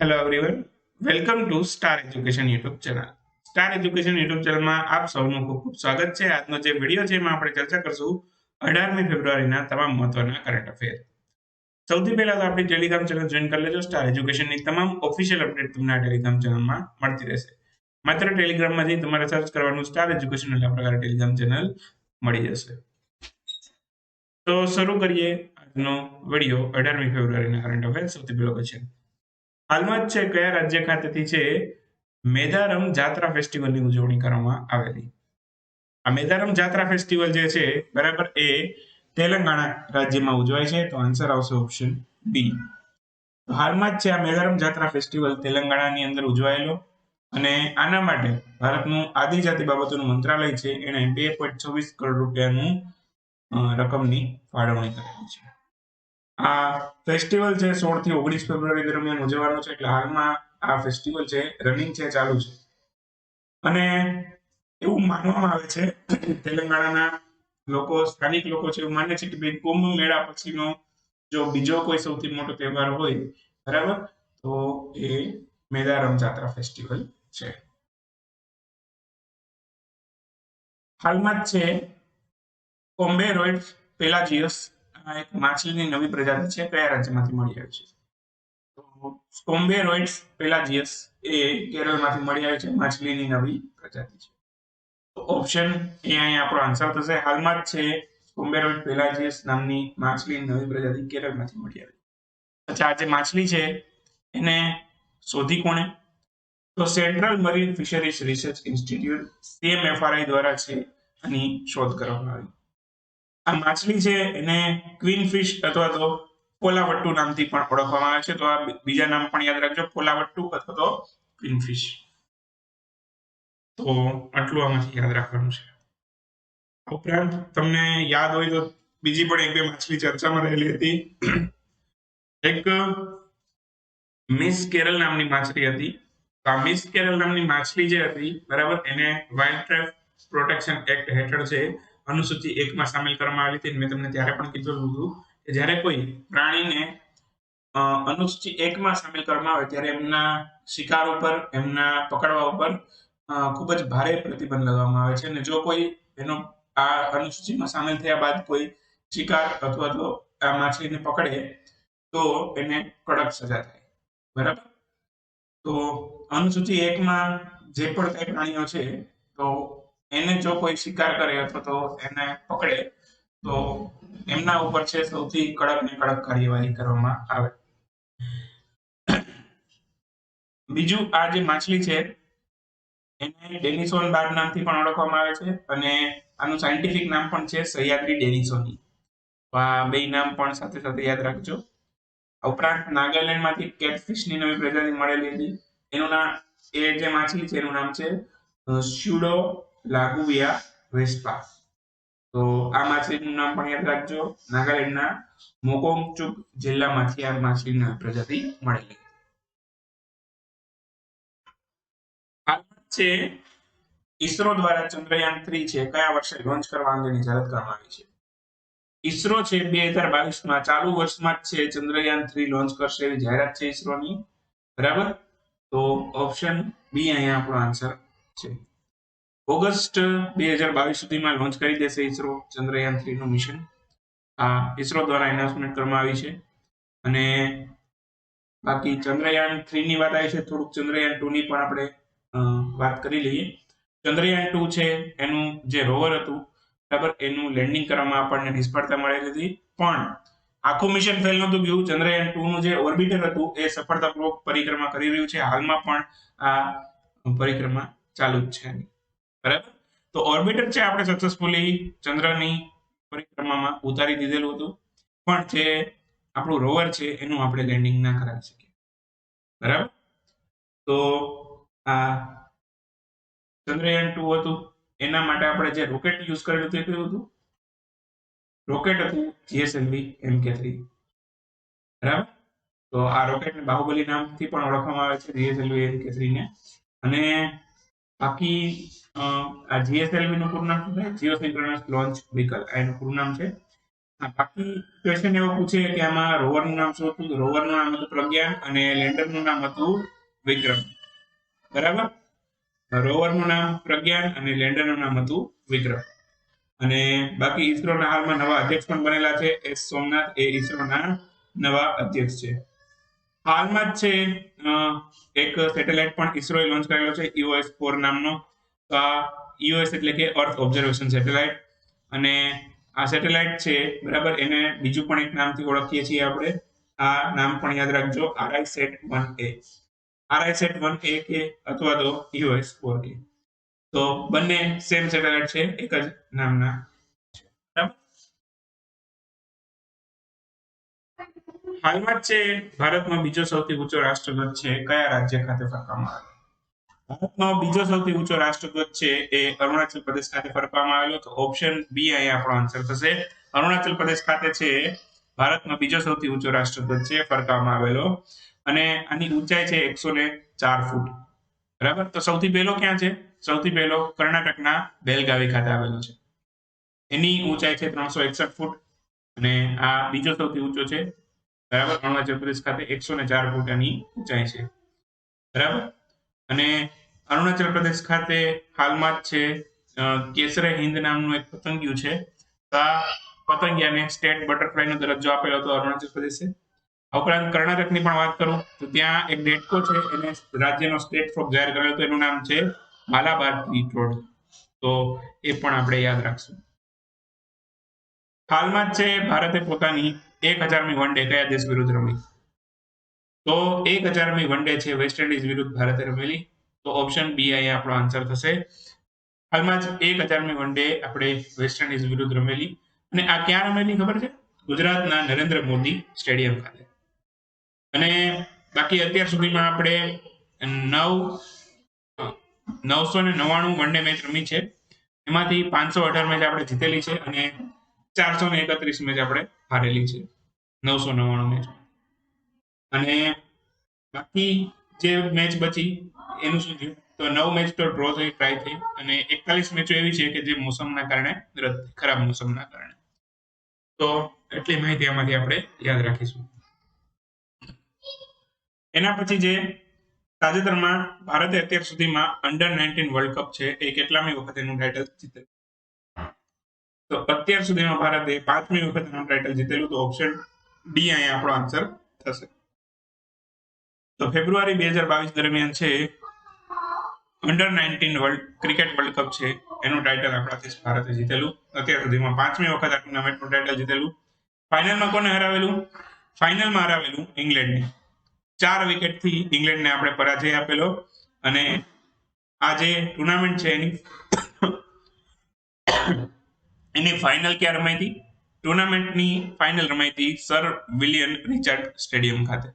Hello everyone, welcome to star education YouTube channel. Star education YouTube ચેનલમાં આપ સૌનું ખૂબ ખૂબ સ્વાગત છે. આજનો જે વિડીયો છે એમાં આપણે ચર્ચા કરશું 18મી ફેબ્રુઆરીના તમામ મહત્વના કરંટ અફેર. સૌથી પહેલા તો આપણી ટેલિગ્રામ ચેનલ જોઈન કરી લેજો. સ્ટાર એજ્યુકેશનની તમામ ઓફિશિયલ અપડેટ તમને આ ટેલિગ્રામ ચેનલમાં મળતી રહેશે. માત્ર ટેલિગ્રામમાં જઈ તમારે સર્ચ કરવાનું સ્ટાર એજ્યુકેશન એટલે આ પ્રકારે ટેલિગ્રામ ચેનલ મળી જશે. તો શરૂ કરીએ આજનો વિડીયો 18મી ફેબ્રુઆરીના કરંટ અફેર. સૌથી પહેલો ક્વેશ્ચન, હાલમાં જ છે કયા રાજ્ય ખાતેથી છે મેદારમ જાત્રા ફેસ્ટિવલની ઉજવણી કરવામાં આવેલી? આ મેદારમ જાત્રા ફેસ્ટિવલ જે છે બરાબર એ તેલંગાણા રાજ્યમાં ઉજવાય છે. તો આન્સર આવશે ઓપ્શન બી. હાલમાં જ છે આ મેદારમ જાત્રા ફેસ્ટિવલ તેલંગાણાની અંદર ઉજવાયેલો અને આના માટે ભારતનું આદિજાતિ બાબતોનું મંત્રાલય છે એને 2.26 કરોડ રૂપિયાનું રકમની ફાળવણી કરેલી છે. આ ફેસ્ટિવલ છે 16 થી 19 ફેબ્રુઆરી દરમિયાન ઉજવવાનો છે. એટલે હાલમાં આ ફેસ્ટિવલ છે રનિંગ છે, ચાલુ છે. અને એવું માનવામાં આવે છે તેલંગાણાના લોકો, સ્થાનિક લોકો છે એવું માને છે કે ભાઈ કુંભ મેળા પછીનો જો બીજો કોઈ સૌથી મોટો તહેવાર હોય બરાબર તો એ મેદારમ જાત્રા ફેસ્ટિવલ છે. હાલમાં જ છે કોમ્બેરોઇડ પેલાજિયસ એક માછલીની નવી પ્રજાતિ છે, કયા રાજ્યમાંથી મળી આવી છે? કોમ્બેરોઇડ પેલાજિયસ એ કેરળમાંથી મળી આવી છે, માછલીની નવી પ્રજાતિ છે. તો ઓપ્શન એ અહીંયા આપણો આન્સર થશે. હાલમાં જ છે કોમ્બેરોઇડ પેલાજિયસ નામની માછલીની નવી પ્રજાતિ કેરળમાંથી મળી આવી. અચ્છા, આ જે માછલી છે એને શોધી કોણે? તો central marine fisheries research institute CMFRI દ્વારા છે આની શોધ કરવામાં આવી. આ માછલી છે એને ક્વીનફિશ અથવા તો પોલાવટ્ટુ નામથી પણ ઓળખવામાં આવે છે. તો આ બીજા નામ પણ યાદ રાખજો, પોલાવટ્ટુ અથવા તો ક્વીનફિશ. તો આટલું આમાંથી યાદ રાખવાનું છે. ઉપરાંત તમને યાદ હોય તો બીજી પણ એક બે માછલી ચર્ચામાં રહેલી હતી. એક મિસ કેરલ નામની માછલી હતી. આ મિસ કેરલ નામની માછલી જે હતી બરાબર એને વાઇલ્ડ લાઇફ પ્રોટેક્શન એક્ટ હેઠળ છે અનુસૂચિ 1 માં સામેલ કરવામાં આવી હતી. મેં તમને ત્યારે પણ કીધું હતું કે જ્યારે કોઈ પ્રાણીને અનુસૂચિ 1 માં સામેલ કરવામાં આવે ત્યારે એમના શિકાર ઉપર, એમના પકડવા ઉપર ખૂબ જ ભારે પ્રતિબંધ લગાવવામાં આવે છે. અને જો કોઈ એનો આ અનુસૂચિમાં સામેલ થયા બાદ કોઈ શિકાર અથવા તો આ માછલીને પકડે તો એને કડક સજા થાય. બરાબર? તો અનુસૂચિ 1 માં જે પણ કઈ પ્રાણીઓ છે તો એને જો કોઈ શિકાર કરે અથવા તો એને પકડે તો એમના ઉપર છે સૌથી કડક ને કડક કાર્યવાહી કરવામાં આવે. બીજું, આ જે માછલી છે એને ડેનિસોન બાર્બ નામથી પણ ઓળખવામાં આવે છે અને આનું સાયન્ટિફિક નામ પણ છે સહ્યાદ્રી ડેનિસોની. તો આ બે નામ પણ સાથે સાથે યાદ રાખજો. ઉપરાંત નાગાલેન્ડમાંથી કેટફિશની નવી પ્રજાતિ મળેલી હતી. એનું નામ, એ જે માછલી છે એનું નામ છે સ્યુડો લાગુવિયા વેસ્પા. તો આ માછલીનું નામ પણ યાદ રાખજો. નાગાલેન્ડના મોકોંગચુક જિલ્લામાંથી આ માછલીની નવી પ્રજાતિ મળેલી. છે ઈસરો દ્વારા ચંદ્રયાન 3 છે કયા વર્ષે લોન્ચ કરવા અંગેની જાહેરાત કરવામાં આવી છે? ઈસરો છે 2022 માં ચાલુ વર્ષમાં જ છે ચંદ્રયાન 3 લોન્ચ કરશે એવી જાહેરાત છે ઈસરોની. બરાબર? તો ઓપ્શન બી અહીંયા આપણો આન્સર છે. ઓગસ્ટ 2022 સુધીમાં લોન્ચ કરી દેશે ઈસરો ચંદ્રયાન 3 નું મિશન. આ ઈસરો દ્વારા એનાઉન્સમેન્ટ કરવામાં આવી છે. અને બાકી ચંદ્રયાન 3 ની વાત આવી છે, થોડુંક ચંદ્રયાન 2 ની પણ આપણે વાત કરી લઈએ. ચંદ્રયાન 2 છે એનું જે રોવર હતું બરાબર એનું લેન્ડિંગ કરવામાં આપણને નિષ્ફળતા મળેલી હતી, પણ આખું મિશન ફેલ નહોતું ગયું. ચંદ્રયાન 2 નું જે ઓર્બિટર હતું એ સફળતાપૂર્વક પરિક્રમા કરી રહ્યું છે. હાલમાં પણ આ પરિક્રમા ચાલુ જ છે. બરાબર? તો ઓર્બિટર છે આપણે સક્સેસફુલી ચંદ્રની પરિક્રમામાં ઉતારી દીધેલું હતું, પણ જે આપણું રોવર છે એનું આપણે લેન્ડિંગ ના કરાવી શકીએ. બરાબર? તો આ ચંદ્રયાન 2 હતું એના માટે આપણે જે રોકેટ યુઝ કરેલું હતું એ કયું હતું? રોકેટ હતું GSLV Mk3. બરાબર? તો આ રોકેટને બાહુબલી નામથી પણ ઓળખવામાં આવે છે, GSLV Mk3 ને. અને બાકી આ GSLV નું પૂરું નામ શું છે? જીઓસિન્ક્રોનસ લોન્ચ વ્હીકલ, એનું પૂરું નામ છે. બાકી ક્વેશ્ચન એવો પૂછે કે આમાં રોવરનું નામ શું હતું? રોવરનું નામ હતું પ્રજ્ઞાન અને લેન્ડરનું નામ હતું વિક્રમ. બરાબર? રોવરનું નામ પ્રજ્ઞાન અને લેન્ડરનું નામ હતું વિક્રમ. અને બાકી ઈસરોના હાલમાં નવા અધ્યક્ષ પણ બનેલા છે. એસ સોમનાથ એ ઈસરોના નવા અધ્યક્ષ છે. હાલમાં જ છે એક સેટેલાઇટ પણ ઈસરોએ લોન્ચ કરેલો છે EOS-4 નામનો. તો આ EOS એટલે કે અર્થ ઓબ્ઝર્વેશન સેટેલાઇટ. અને આ સેટેલાઇટ છે બરાબર, એને બીજું પણ એક નામથી ઓળખીએ છીએ આપણે. આ નામ પણ યાદ રાખજો, RISAT-1A. RISAT-1A કે અથવા તો EOS-4 કે. તો બંને સેમ સેટેલાઇટ છે, એક જ નામના. બરાબર. હાલમાં જ છે ભારતનો બીજો સૌથી ઊંચો રાષ્ટ્રધ્વજ છે કયા રાજ્ય ખાતે ફરકવામાં આવેલો? ભારતનો બીજો સૌથી ઊંચો રાષ્ટ્રધ્વજ છે એ અરુણાચલ પ્રદેશ ખાતે ફરકવામાં આવેલો. તો ઓપ્શન બી અહીંયા આપણો આન્સર થશે. અરુણાચલ પ્રદેશ ખાતે છે ભારતનો બીજો સૌથી ઊંચો રાષ્ટ્રધ્વજ છે ફરકાવવામાં આવેલો. અને આની ઊંચાઈ છે 104 ફૂટ. બરાબર. તો સૌથી પહેલો ક્યાં છે? સૌથી પહેલો કર્ણાટકના બેલગાવી ખાતે આવેલો છે. એની ઊંચાઈ છે 361 ફૂટ. અને આ બીજો સૌથી ઊંચો છે બરાબર, અરુણાચલ પ્રદેશ ખાતે 104 ફૂટની ઊંચાઈ છે. બરાબર. અને અરુણાચલ પ્રદેશ ખાતે હાલમાં જ છે કેસરે હિન્દ નામનું એક પતંગિયું છે. આ પતંગિયાને સ્ટેટ બટરફ્લાયનો દરજ્જો આપેલો હતો અરુણાચલ પ્રદેશે. આ ઉપરાંત કર્ણાટકની પણ વાત કરું તો ત્યાં એક ડેટકો છે, એને રાજ્યનો સ્ટેટ ફ્રોગ જાહેર કરેલો હતો. એનું નામ છે માલાબાર ટ્રી રોડ. તો એ પણ આપણે યાદ રાખશું. હાલમાં જ છે ભારતે પોતાની 1000મી વનડે કયા દેશ વિરુદ્ધ રમી? તો 1000મી વનડે છે વેસ્ટ ઇન્ડિઝ વિરુદ્ધ ભારતે રમેલી. તો ઓપ્શન બી અહીંયા આપણો આન્સર થશે. હાલમાં જ 1000મી વનડે આપણે વેસ્ટ ઇન્ડિઝ વિરુદ્ધ રમેલી. અને આ ક્યાં રમેલી ખબર છે? ગુજરાતના નરેન્દ્ર મોદી સ્ટેડિયમ ખાતે. અને બાકી અત્યાર સુધીમાં આપણે 999 વનડે મેચ રમી છે. એમાંથી 518 મેચ આપણે જીતેલી છે અને 431 મેચ આપણે હારેલી છે 999 મેચ. અને બાકી જે મેચ બચી એનું શું થયું? તો 9 મેચ તો ડ્રો થઈ, ટ્રાય થઈ. અને 41 મેચો એવી છે કે જે મોસમના કારણે રદ થઈ, ખરાબ મોસમના કારણે. તો એટલી માહિતી આમાંથી આપણે યાદ રાખીશું. એના પછી જે તાજેતરમાં ભારતે અત્યાર સુધીમાં અંડર-19 વર્લ્ડ કપ છે એ કેટલામી વખત એનું ટાઇટલ જીતે? તો અત્યાર સુધીમાં ભારતે 5મી વખત એનું ટાઇટલ જીતેલું. તો ઓપ્શન ડી અહીંયા આપણો આન્સર થશે. તો ફેબ્રુઆરી 2022 દરમિયાન છે અંડર-19 ક્રિકેટ વર્લ્ડ કપ છે એનું ટાઇટલ આપણા દેશ ભારતે જીતેલું. અત્યાર સુધીમાં 5મી વખત આ ટુર્નામેન્ટનું ટાઇટલ જીતેલું. ફાઇનલમાં કોને હરાવેલું? ફાઇનલમાં હરાવેલું ઇંગ્લેન્ડને. 4 વિકેટથી ઇંગ્લેન્ડને આપણે પરાજય આપેલો. અને આ જે ટુર્નામેન્ટ છે એની ફાઇનલ ક્યાં રમાઈ હતી? ટુર્નામેન્ટની ફાઇનલ રમાઈ હતી સર વિલિયમ રિચાર્ડ સ્ટેડિયમ ખાતે.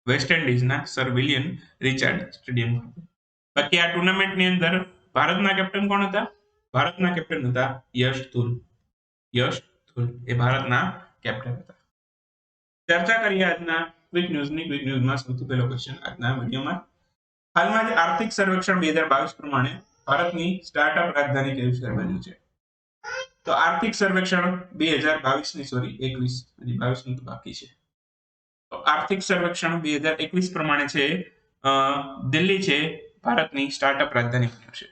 વેસ્ટ ઇન્ડિઝના સર વિલિયમ રિચાર્ડ સ્ટેડિયમ ખાતે. બાકી આ ટુર્નામેન્ટની અંદર ભારતના કેપ્ટન કોણ હતા? ભારતના કેપ્ટન હતા યશ ધુલ. યશ ધુલ એ ભારતના કેપ્ટન હતા. ચર્ચા કરીએ આજના ક્વિક ન્યૂઝની. ક્વિક ન્યૂઝમાં સૌથી પહેલો ક્વેશ્ચન આજના વિડીયોમાં. હાલમાં જ આર્થિક સર્વેક્ષણ 2022 પ્રમાણે ભારતની સ્ટાર્ટઅપ રાજધાની કયું શહેર બન્યું છે? તો આર્થિક સર્વેક્ષણ 2022 ની 22 નું તો બાકી છે. તો આર્થિક સર્વેક્ષણ 2021 પ્રમાણે છે દિલ્હી છે ભારતની સ્ટાર્ટઅપ રાજધાની બન્યું છે.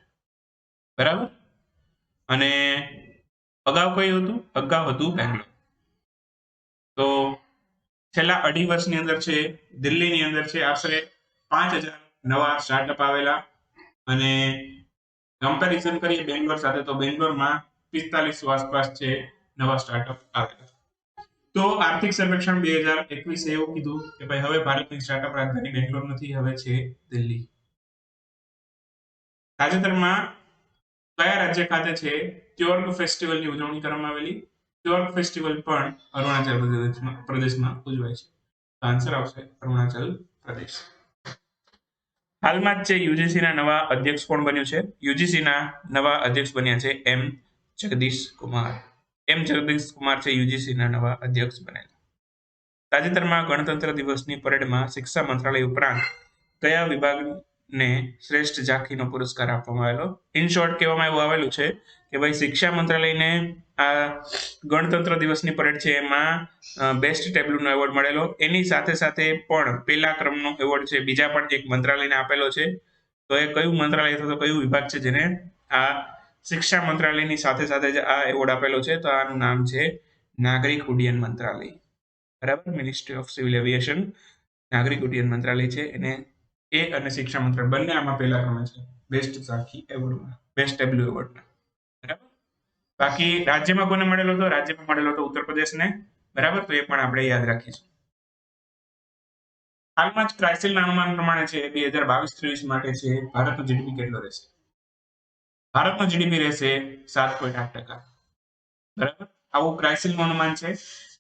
બરાબર. અને અગાઉ કયું હતું? અગાઉ હતું બેંગ્લોર. તો છેલ્લા 2.5 વર્ષની અંદર છે દિલ્હીની અંદર છે આશરે 5000 નવા સ્ટાર્ટઅપ આવેલા. અને કમ્પેરિઝન કરીએ બેંગ્લોર સાથે તો બેંગ્લોરમાં 45 આસપાસ છે નવા સ્ટાર્ટઅપ આવેલા. તો આર્થિક સર્વેક્ષણ 2021 એવું કીધું કે ભાઈ હવે ભારતની સ્ટાર્ટઅપ રાજધાની બેંગ્લોર નથી, હવે છે દિલ્હી. તાજેતરમાં કયા રાજ્ય ખાતે છે ત્યોર્ગ ફેસ્ટિવલની ઉજવણી કરવામાં આવેલી? ત્યોર્ગ ફેસ્ટિવલ પણ અરુણાચલ પ્રદેશમાં ઉજવાય છે. આન્સર આવશે અરુણાચલ પ્રદેશ. હાલમાં જ છે યુજીસીના નવા અધ્યક્ષ કોણ બન્યું છે? યુજીસીના નવા અધ્યક્ષ બન્યા છે એમ જગદીશ કુમાર. એમ જગદીશ કુમાર છે યુજીસીના નવા અધ્યક્ષ બનેલા. તાજેતરમાં ગણતંત્ર દિવસની પરેડમાં શિક્ષા મંત્રાલય ઉપરાંત કયા વિભાગને શ્રેષ્ઠ ઝાંખીનો પુરસ્કાર આપવામાં આવેલો? ઇન શોર્ટ કહેવામાં એવું આવેલું છે કે ભાઈ શિક્ષા મંત્રાલયને આ ગણતંત્ર દિવસની પરેડ છે એમાં બેસ્ટ ટેબ્લુનો એવોર્ડ મળેલો. એની સાથે સાથે પણ પહેલા ક્રમનો એવોર્ડ છે બીજા પણ એક મંત્રાલયને આપેલો છે. તો એ કયું મંત્રાલય અથવા તો કયું વિભાગ છે જેને આ શિક્ષા મંત્રાલયની સાથે સાથે જ આ એવોર્ડ આપેલો છે? તો આનું નામ છે નાગરિક ઉડ્ડયન મંત્રાલય. બરાબર, મિનિસ્ટ્રી ઓફ સિવિલ એવિએશન નાગરિક ઉડ્ડયન મંત્રાલય છે એને એ અને શિક્ષા મંત્રાલય બંને આમાં પહેલા ક્રમે છે બેસ્ટ સાખી એવોર્ડમાં, બેસ્ટ ટેબ્લુ એવોર્ડમાં. બરાબર. બાકી રાજ્યમાં કોને મળેલો હતો? રાજ્યમાં મળેલો હતો ઉત્તર પ્રદેશને. બરાબર, તો એ પણ આપણે યાદ રાખીશું. હાલમાં જ ક્રાઇસિલના અનુમાન પ્રમાણે છે 2022-23 માટે છે ભારતનો જીડીપી કેટલો રહેશે? ભારતનો જીડીપી રહેશે 7.8%. બરાબર, આવું ક્રાઇસિલનું અનુમાન છે.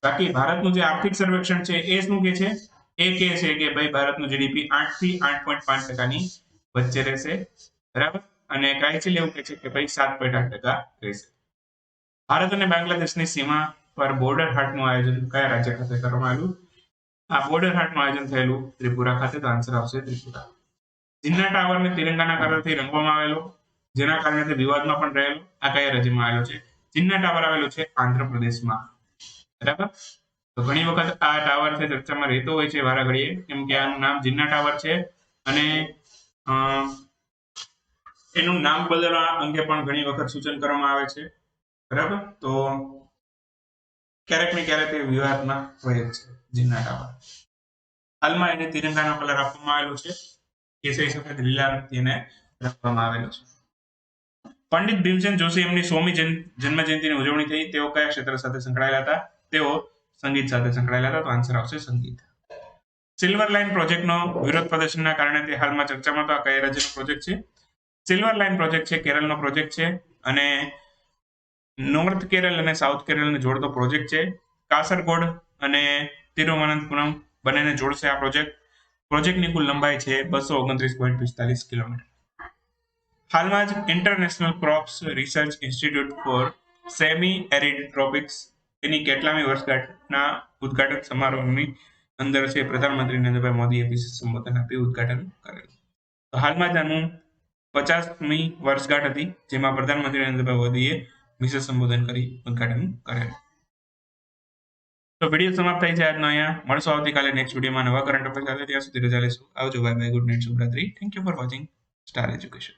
બાકી ભારતનું જે આર્થિક સર્વેક્ષણ છે એ શું કહે છે? એ કહે છે કે ભાઈ ભારતનું જીડીપી 8 થી 8.5%ની વચ્ચે રહેશે. બરાબર, અને ક્રાઇસિલ એવું કહે છે કે ભાઈ 7.8% રહેશે. ભારત અને બાંગ્લાદેશની સીમા પર બોર્ડર હાટનું આયોજન કયા રાજ્ય ખાતે કરવામાં આવ્યું? આ બોર્ડર હાટનું આયોજન થયેલું ત્રિપુરા ખાતે. તો આન્સર આવશે ત્રિપુરા. ચીનના ટાવરને તિરંગાના કલરથી રંગવામાં આવેલો, જેના કારણે તે વિવાદમાં પણ રહેલો. આ કયા રાજ્યમાં આવેલો છે? ચીનના ટાવર આવેલો છે આંધ્રપ્રદેશમાં. બરાબર, તો ઘણી વખત આ ટાવર છે ચર્ચામાં રહેતો હોય છે વારાઘડીએ, કેમ કે આનું નામ જીન્ના ટાવર છે અને એનું નામ બદલવા અંગે પણ ઘણી વખત સૂચન કરવામાં આવે છે. બરાબર, તો ક્યારેક ને ક્યારેક એ વિવાદમાં હોય જ છે જીન્ના ટાવર. હાલમાં એને તિરંગાનો કલર આપવામાં આવેલો છે, કેસરી સફેદ લીલા રંગથી એને રાખવામાં આવેલો છે. પંડિત ભીમસેન જોશી એમની 100મી જન્મ જયંતિની ઉજવણી થઈ. તેઓ કયા ક્ષેત્ર સાથે સંકળાયેલા હતા? તેઓ સંગીત સાથે સંકળાયેલા હતા. તો આન્સર આવશે સંગીત. સિલ્વર લાઇન પ્રોજેક્ટનો વિરોધ પ્રદર્શનના કારણે તે હાલમાં ચર્ચામાં હતો. આ કયા રાજ્યનો પ્રોજેક્ટ છે? સિલ્વર લાઇન પ્રોજેક્ટ છે કેરળનો પ્રોજેક્ટ છે અને નોર્થ કેરળ અને સાઉથ કેરળને જોડતો પ્રોજેક્ટ છે. કાસરગોડ અને તિરુવનંતપુરમ બંનેને જોડશે આ પ્રોજેક્ટ. પ્રોજેક્ટની કુલ લંબાઈ છે 229.45 કિલોમીટર. હાલમાં જ international crops research institute for semi arid tropics એની કેટલામી વર્ષગાંઠના ઉદ્ઘાટન સમારોહની અંદર છે પ્રધાનમંત્રી નરેન્દ્રભાઈ મોદીએ વિશેષ સંબોધન આપી ઉદ્ઘાટન કરેલું. તો હાલમાં જ આનું 50મી વર્ષગાંઠ હતી, જેમાં પ્રધાનમંત્રી નરેન્દ્રભાઈ મોદીએ વિશેષ સંબોધન કરી ઉદ્ઘાટન કરેલું. તો વિડીયો સમાપ્ત થાય છે આજનો અહીંયા. મળશો આવતીકાલે નેક્સ્ટ વિડીયોમાં નવા કરંટ અફેર સાથે. ત્યાં સુધી રજા લેશું. આવજો, બાય બાય, ગુડ નાઇટ, શુભરાત્રી. Thank you for watching star education.